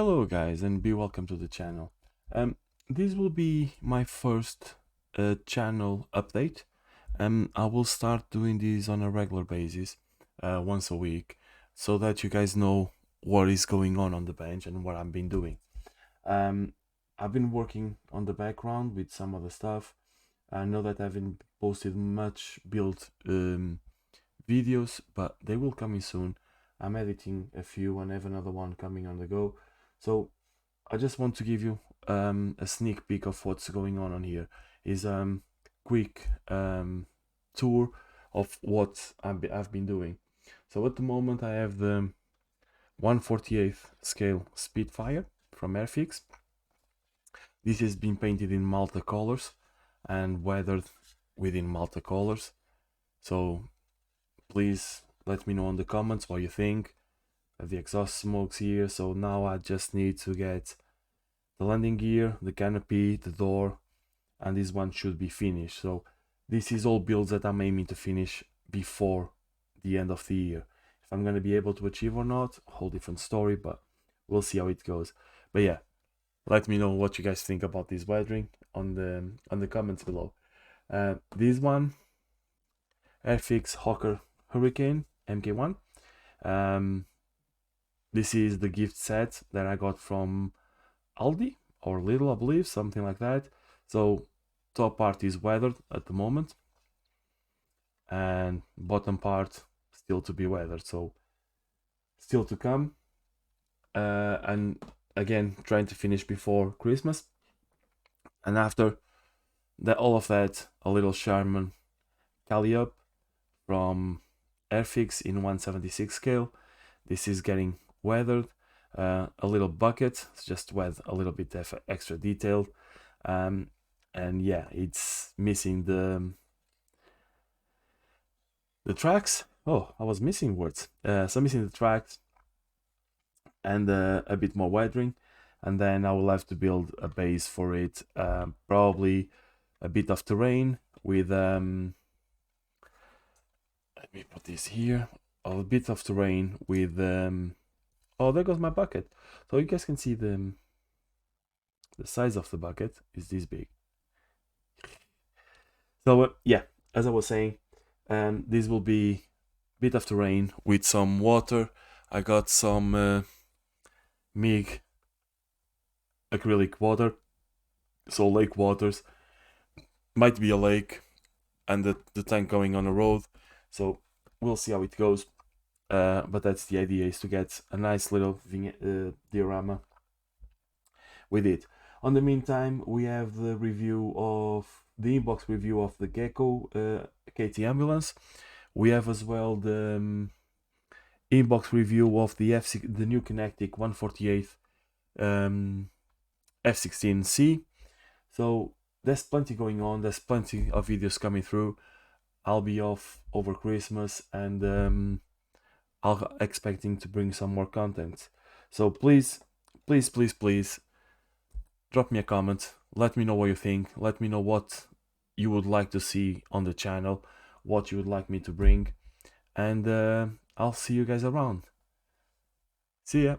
Hello guys and be welcome to the channel. This will be my first channel update. I will start doing these on a regular basis, once a week, so that you guys know what is going on the bench and what I've been doing. I've been working on the background with some other stuff. I know that I haven't posted much build videos, but they will come in soon. I'm editing a few and have another one coming on the go. So I just want to give you a sneak peek of what's going on here. Is quick tour of what I've been doing. So at the moment I have the 1/48th scale Spitfire from Airfix. This has been painted in Malta colors and weathered within Malta colors. So please let me know in the comments what you think. The exhaust smokes here. So now I just need to get the landing gear, the canopy, the door, and this one should be finished. So this is all builds that I'm aiming to finish before the end of the year. If I'm going to be able to achieve or not, a whole different story, but we'll see how it goes. But yeah, let me know what you guys think about this weathering on the comments below. This one, Airfix Hawker Hurricane MK1. This is the gift set that I got from Aldi or Lidl, I believe, something like that. So top part is weathered at the moment, and bottom part still to be weathered, so still to come. And again, trying to finish before Christmas. And after that, all of that, a little Shaman Cali up from Airfix in 1/76 scale. This is getting weathered. A little bucket, just with a little bit of extra detail. And yeah, it's missing the tracks. Oh, I was missing words. So missing the tracks and a bit more weathering, and then I will have to build a base for it. Probably a bit of terrain with let me put this here. A bit of terrain with oh, there goes my bucket. So you guys can see the size of the bucket is this big. So yeah, as I was saying, this will be a bit of terrain with some water. I got some MIG acrylic water, so lake waters. Might be a lake and the tank going on a road, so we'll see how it goes. But that's the idea, is to get a nice little diorama with it. On the meantime, we have the inbox review of the Gecko KT ambulance. We have as well the inbox review of the new Kinetic 1/48 F16C. So there's plenty going on. There's plenty of videos coming through. I'll be off over Christmas, and I'll expecting to bring some more content. So please drop me a comment. Let me know what you think. Let me know what you would like to see on the channel, what you would like me to bring, and I'll see you guys around. See ya.